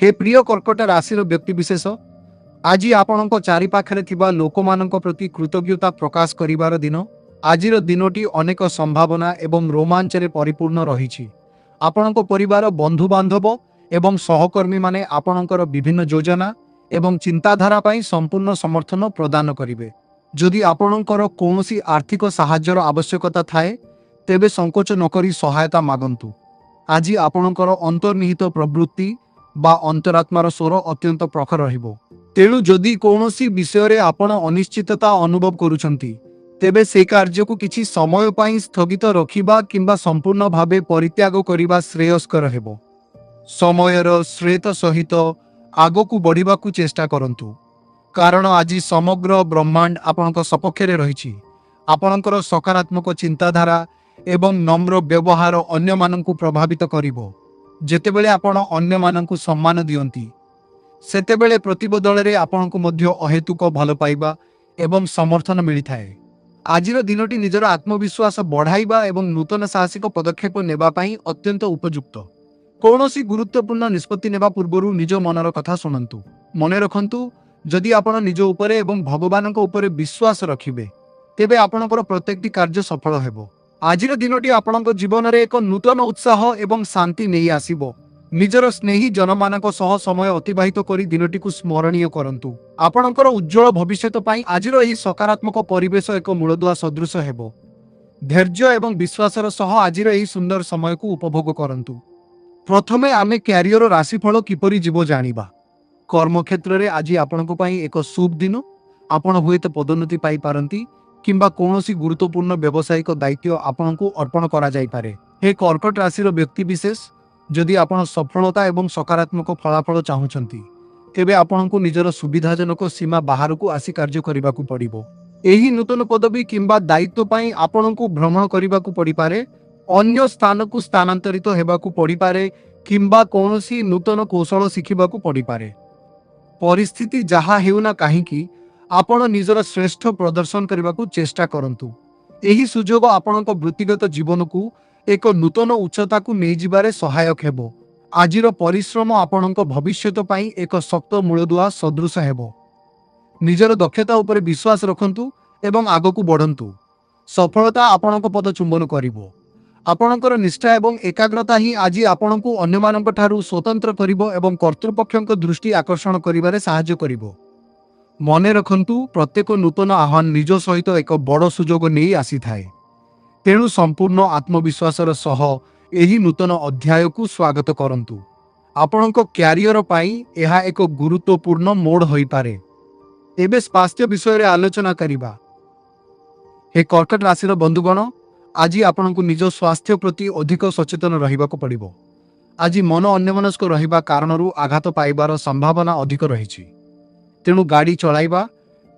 हे प्रिय कर्कट राशि व्यक्तिशेष आज आपण चारिपाखे लोक प्रति कृतज्ञता प्रकाश करिवार दिन आज दिनटी अनेक संभावना एवं रोमांचरे परिपूर्ण रही आपण परिवार बंधु बांधव एवं सहकर्मी माने आपणकर विभिन्न योजना एवं चिंताधारा पाई संपूर्ण समर्थन प्रदान करिवे। जदि आपणकर कौनसी आर्थिक साहाय्यर आवश्यकता थाए तेबे संकोच नकरी सहायता मागंतु। आज आपणकर अंतर्निहित प्रवृत्ति बा अंतरात्मार स्वर अत्यंत प्रखर रहिबो। तेणु जदि कौनसी विषय रे आपण अनिश्चितता अनुभव करूछंती तेबे से कार्य को किछि समय पाई स्थगित रखिबा किंबा संपूर्ण भावे परित्याग करिबा श्रेयस्कर हेबो। समयर श्रेत सहित आगकू बढ़िबाकू चेष्टा करंतु कारण आज समग्र ब्रह्मांड आपणक सपक्षरे रहिछि। आपणकर सकारात्मक चिंताधारा एवं नम्र व्यवहार अन्य माननकू प्रभावित करिवो। जेतेबेले आपण अन्य माननकू सम्मान दियंती सेतेबेले प्रतिबदल रे आपणकू मध्य अहेतुक भल पाइबा एवं समर्थन मिलिथाए। आजिर दिनटी निजर आत्मविश्वास बढ़ाइबा एवं नूतन साहसिक पदक्षेप नेबा पाई अत्यंत उपयुक्त। कौनसी गुरुत्वपूर्ण निष्पत्ति नेबा पूर्वरु निज मनर कथा शुणंतु। मने रखंतु जदि आपण निज उपरे एवं भगवानक उपरे विश्वास रखिबे तेबे आपणकर प्रत्येकटी कार्य सफल हेबो। आजिर दिनटी आपणक जीवन रे एक नूतन उत्साह एवं शांति नेई आसीबो। निजर स्नेही जनमानक सह समय अतिबाहित करी दिनटी को स्मरणीय करंतु। आपणकर उज्जवल भविष्यत पाई आजिर एही सकारात्मक परिवेश एक मूलदुआ सदृश हेबो। धैर्य एवं विश्वासर सह आजिर एही सुंदर समय को उपभोग करंतु। प्रथमे आमे क्यारियर राशिफल किपरि जीव जानिबा। कर्मक्षेत्र रे आज आपणक पाई एक शुभ दिन। आपण हुएत पदोन्नति पाई पारंती किंबा कौनसी गुरुत्वपूर्ण व्यावसायिक दायित्व आपणकू अर्पण करा जाई पारे। हे कर्कट राशि व्यक्ति विशेष जदि आपण सफलता एवं सकारात्मक फलाफल चाहुचंती तेबे आपणकू निजर सुविधाजनक सीमा बाहर को आसी कार्य करिबाकू पड़िबो। एही नूतन पदवी किंबा दायित्व पाई आपणकू भ्रमण करिबाकू पड़ी पारे, अन्य स्थान को स्थानांतरित हेबाकू पड़ी पारे किंबा कौनसी नूतन कौशल शिखिबाकू पड़ी पारे। परिस्थिति जहा हेउना काहींकी आपण निजर श्रेष्ठ प्रदर्शन करबाकू चेष्टा करंतु। एही सुजोग आपणक वृत्तिगत जीवन को एक नूतन उच्चता को नहीं जिबारे सहायक हेबो। आजिर परिश्रम आपणक भविष्यत पाई एक शक्त मूलदुआ सदृश हेबो। निजर दक्षता उपरे विश्वास रखंतु एवं आगकू बढ़ंतु। सफलता आपणक पद चुंबन करिवो। आपणकर निष्ठा एवं एकाग्रता ही आज आपणकू अन्य मानक ठारू स्वतंत्र करिवो एवं कर्तृपक्षक दृष्टि आकर्षण करिबारे सहाय्य करिवो। मने रखंतु प्रत्येक नूतन आह्वान निज सहित एक बड़ सुजोग नहीं आसी थाए। तेणु संपूर्ण आत्मविश्वासर सह एही नूतन अध्याय को स्वागत करंतु। आपणक क्यारियर पाई एहा एक गुरुत्वपूर्ण मोड़ होई पारे। एबे स्वास्थ्य विषय रे आलोचना करिबा। हे कर्कट राशिर बंधुगण आज आपणकू निज स्वास्थ्य प्रति अधिक सचेतन रहिबाकू पड़िबो। आज मन अन्यमनस्क रहिबा कारणरू आघात पाइबार संभावना अधिक रहिछि। तेणु गाड़ी चलाइबा,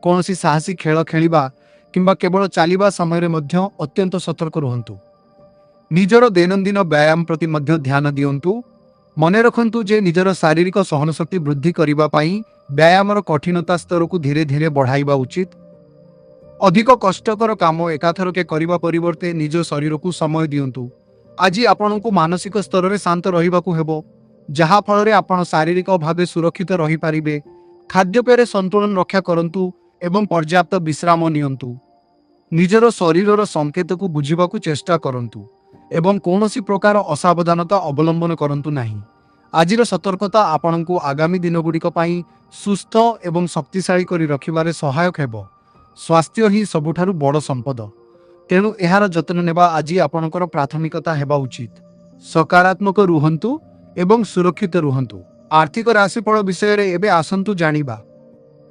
कौनसी साहसी खेल खेलिबा किंबा केवल चलिबा समय मध्य अत्यंत सतर्क रहंतु। निजर दैनंदिन व्यायाम प्रति मध्य ध्यान दियंतु। मने रखंतु जे निजर शारीरिक सहनशक्ति वृद्धि करिबा पाई व्यायामर कठिनता स्तर को धीरे धीरे बढ़ाइबा उचित। अधिक कष्टकर काम एकाथरके करिबा परिवर्ते निज शरीर को समय दियंतु। आज आपनकू मानसिक स्तर रे शांत रहिबाकू हेबो, जहा फल रे आपण शारीरिक भावे सुरक्षित रहि पारिबे। खाद्यपेय संतुलन रक्षा करंतु एवं पर्याप्त विश्राम नियंतु। निजर शरीरर संकेत को बुझिबाकू चेष्टा करंतु एवं कौनसी प्रकार असावधानता अवलंबन करंतु नाही। आजिर सतर्कता आपणकू आगामी दिन गुड़िक पाई सुस्थ एवं शक्तिशाली करी रखिबारे सहायक हेबो। स्वास्थ्य ही सबुठारु बड़ संपद। तेणु एहार जतन नेबा आज आपणकर प्राथमिकता हेबा उचित। सकारात्मक रुहंतु एवं सुरक्षित रुहंतु। आर्थिक राशिफल विषय रे एबे आसंतु जानिबा।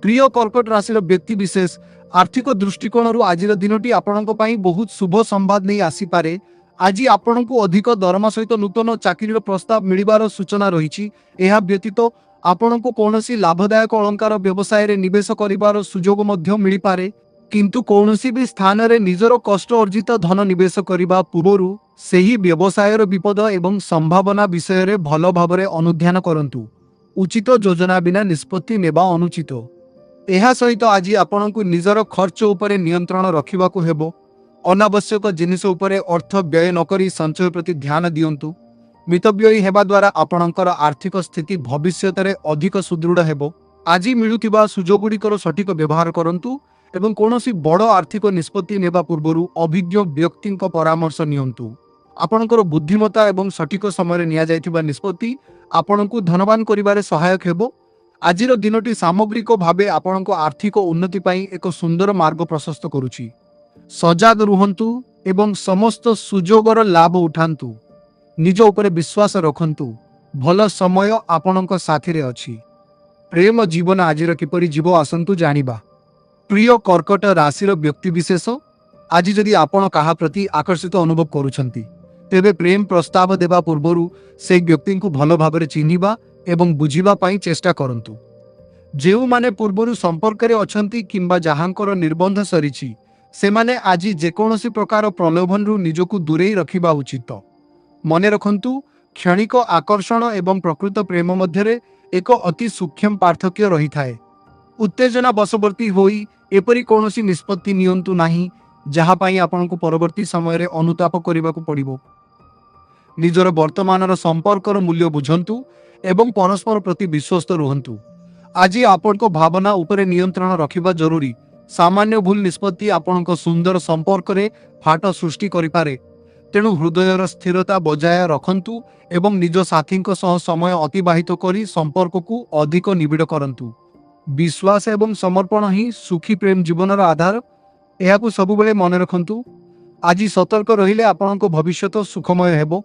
प्रिय कर्कट राशिर व्यक्ति विशेष आर्थिक दृष्टिकोण आजिर दिनटी आपणक पाई बहुत शुभ संवाद नहीं आसी पारे। आज आपणकू अधिक दरमा सहित नूतन चाकरीर प्रस्ताव मिलिबार सूचना रही। यह व्यतीत आपणकू कौनसी लाभदायक अलंकार व्यवसाय रे निवेश करिबार सुजोग मध्य मिली पारे। किंतु कौनसी भी स्थान रे निजर कष्ट अर्जित धन निवेश करिबा पूर्वरु सेही व्यवसायर विपद एवं संभावना विषय रे भल भाबरे अनुध्यान करंतु। उचित योजना बिना निष्पत्ति नेबा अनुचित। एहा सहित आज आपणकू निजर खर्च उपरे नियंत्रण रखिबाकू हेबो। अनावश्यक जिनिस उपरे अर्थ व्यय नकरी संचय प्रति ध्यान दियंतु। मितव्ययी हेबा द्वारा आपणकर आर्थिक स्थिति भविष्य में अधिक सुदृढ़ हेबो। आज मिलुथिबा सुजोगुड़िकर सठिक व्यवहार करंतु एवं कौनसी बड़ आर्थिक निष्पत्ति नेबा पूर्वरु अभिज्ञ व्यक्ति परामर्श नियंतु। आपणकर बुद्धिमता एवं सठिक समय निया जायथिबा निष्पत्ति आपणको धनवान करिबारे सहायक हेबो। आजिर दिनटी सामग्रिक भावे आपणको आर्थिक उन्नति पाई एक सुंदर मार्ग प्रशस्त करुछि। सजाग रुहंतु एवं समस्त सुजोगर लाभ उठांतु। निज उपरे विश्वास रखंतु। भल समय आपणको साथी रे अछि। प्रेम जीवन आजिर किपरि जीव आसंतु जानिबा। प्रिय कर्कट राशिर व्यक्ति विशेष आज जदि आपण काहा प्रति आकर्षित अनुभव करुछंती तेबे प्रेम प्रस्ताव देवा पूर्वरु से व्यक्ति को भल भाबरे चिन्हिबा एवं बुझिबा पाई चेष्टा करंतु। जेउ माने पूर्वरु संपर्क रे अछंती किंबा जहांकर निर्बंध सरिछि सेमाने आज जेकोनोसी प्रकार प्रलोभन रु निजको दूरेई रखिबा उचित। मने रखंतु क्षणिक आकर्षण एवं प्रकृत प्रेम मध्यरे एक अति सूक्ष्म पार्थक्य रही थाए। उत्तेजना बशवर्ती होई एपरी कौनसी निष्पत्ति नियंतु नाही जहा पाई आपनको परवर्ती समय रे अनुताप करिबाकु पड़िबो। निजर वर्तमानर संपर्कर मूल्य बुझंतु एवं परस्पर प्रति विश्वस्त रुहंतु। आज आपनको भावना उपरे नियंत्रण रखिबा जरूरी। सामान्य भूल निष्पत्ति आपनको सुंदर संपर्क रे फाट सृष्टि करिपारे। तेणु हृदयर स्थिरता बजाय रखंतु एवं निज साथी सह समय अतिबाहित करी संपर्क को अधिक निबिड़ करंतु। विश्वास एवं समर्पण ही सुखी प्रेम जीवनर आधार। एहाकु सबुबेले मन रखंतु। आज सतर्क रहिले आपनको भविष्यत सुखमय हेबो।